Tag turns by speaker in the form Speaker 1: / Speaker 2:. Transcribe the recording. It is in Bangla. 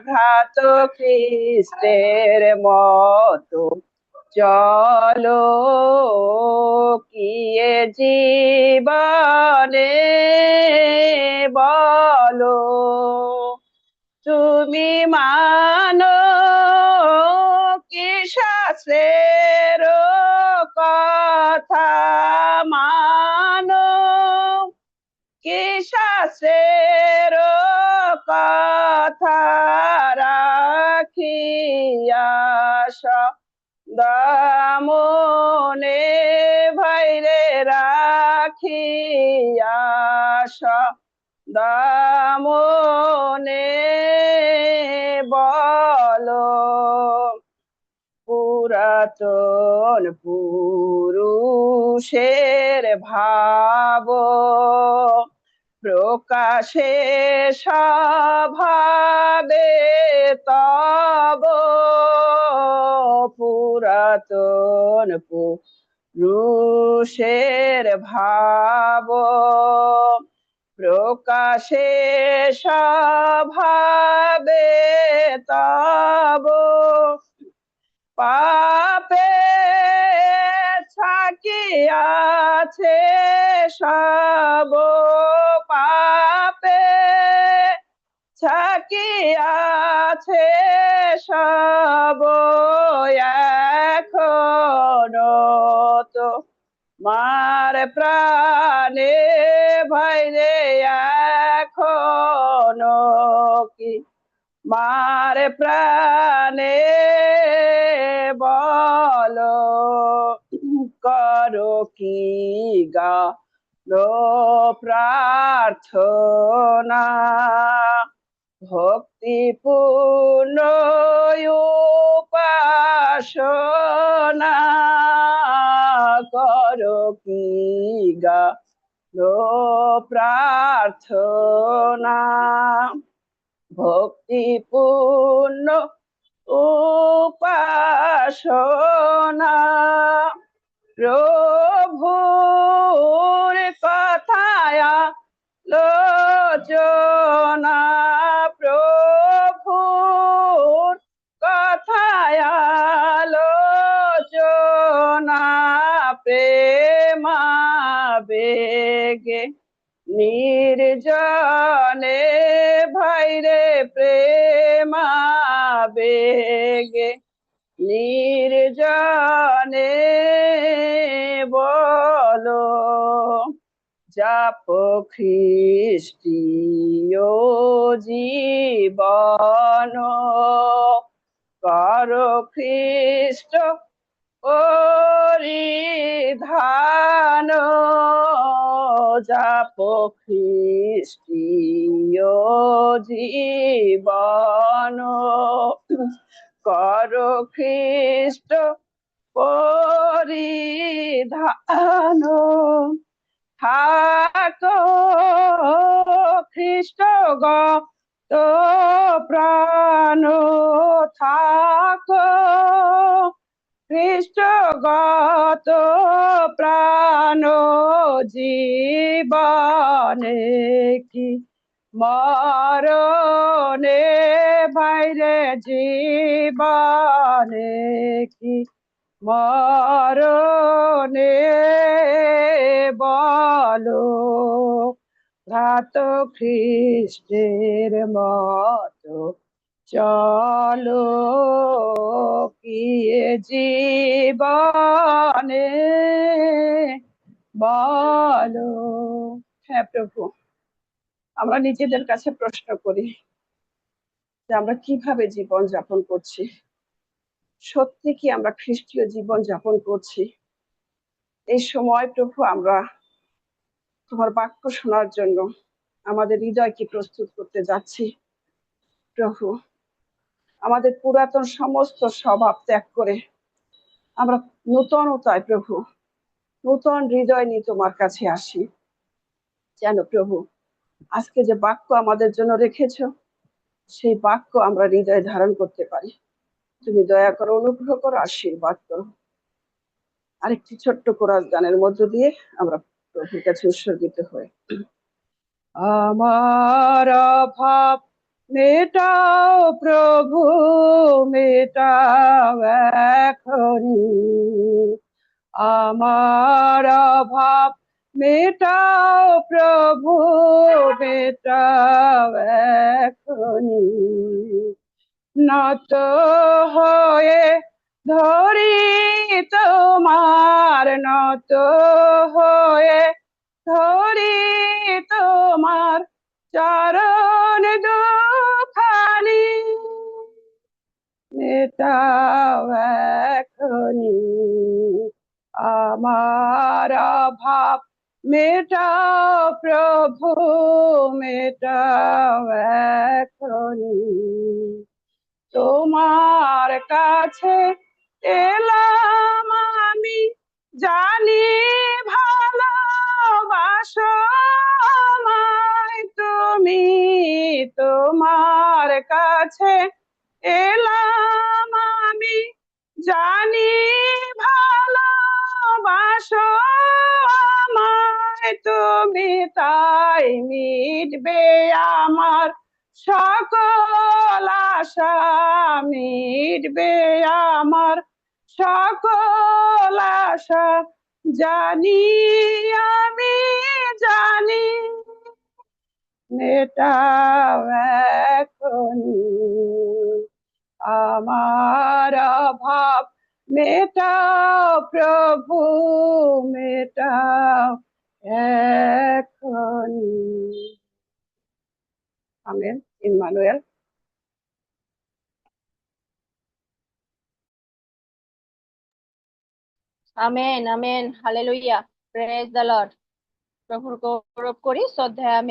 Speaker 1: ভ্রাত খ্রিস্টের মতো চলো কি এ জীবনে বলো তুমি মানো কি শাস্ত্রের কথা মানো কি শাস্ত্রের কথা রাখিয়া দামনে ভাইরে রাখিয়া দামনে বলো পুরাতন পুরুষের ভাব প্রকাশে স্বভাবে তব পুরাতন পুরুষের ভাব প্রকাশে স্বভাবে তব পাপে থাকিয়াছে সব পাপে থাকিয়াছে সব এখনো তো মার প্রাণে ভাইরে এখনো কি মার প্রাণে বলো করো কি গা প্রার্থনা ভক্তিপূর্ণ উপাসনা করো কি গা প্রার্থনা ভক্তিপূর্ণ উপাসনা প্রভুর কথায় লোচনা প্রভুর কথায় লোচনা প্রেমা বেগে নির্জনে ভাইরে প্রেমা বেগে নির্জনে বলো জাপ খ্রিস্টীয় জীবন কর খ্রিস্ট পরিধান জাপ খ্রিস্টীয় জীবন কর খ্রিস্ট পরিধান থাকো খ্রিস্ট গত প্রাণ থাকো খ্রিস্টগত প্রাণ জীবনে কি মরণে ভাইরে জীবনে কি মরণে বলো ভ্রাত খ্রিস্টের মতো চলো কি জীবনে বলো। হ্যাঁ প্রভু, আমরা নিজেদের কাছে প্রশ্ন করি যে আমরা কিভাবে জীবন যাপন করছি, সত্যি কি আমরা খ্রিস্টীয় জীবন যাপন করছি? এই সময় প্রভু আমরা তোমার বাক্য শোনার জন্য আমাদের হৃদয়কে প্রস্তুত করতে যাচ্ছি। প্রভু, আমাদের পুরাতন সমস্ত স্বভাব ত্যাগ করে আমরা নূতনতায় প্রভু নূতন হৃদয় নিয়ে তোমার কাছে আসি, যেন প্রভু আজকে যে বাক্য আমাদের জন্য রেখেছো সেই বাক্য আমরা হৃদয়ে ধারণ করতে পারি। তুমি দয়া করো, অনুগ্রহ করো, আশীর্বাদ করো। আরেকটি ছোট্ট কোরাস গানের মধ্য দিয়ে আমরা প্রভুর কাছে উৎসর্গিত হই। আমার অভাব মেটাও প্রভু, মেটাও এখনি আমার অভাব, মেটাও প্রভু, মেটাও এখনি নত হয়ে ধরি তোমার, নত হয়ে ধরি তোমার চরণ দুখানি মেটাও এখনি আমার অভাব, মেটাও প্রভু, মেটাও এখনি তোমার কাছে এলাম আমি, জানি ভালোবাসো আমায় তুমি, তোমার কাছে এলাম আমি, জানি ভালোবাসো আমায় তুমি, তাই মিটবে আমার সকল আশা, মিটবে আমার সকল আশা, জানি আমি জানি মেটাও এখনি আমার অভাব, মেটাও প্রভু, মেটাও এখনি। Amen. Emmanuel.
Speaker 2: Amen, amen, hallelujah, praise the lord. প্রভুর গৌরব করি, শ্রদ্ধা আমি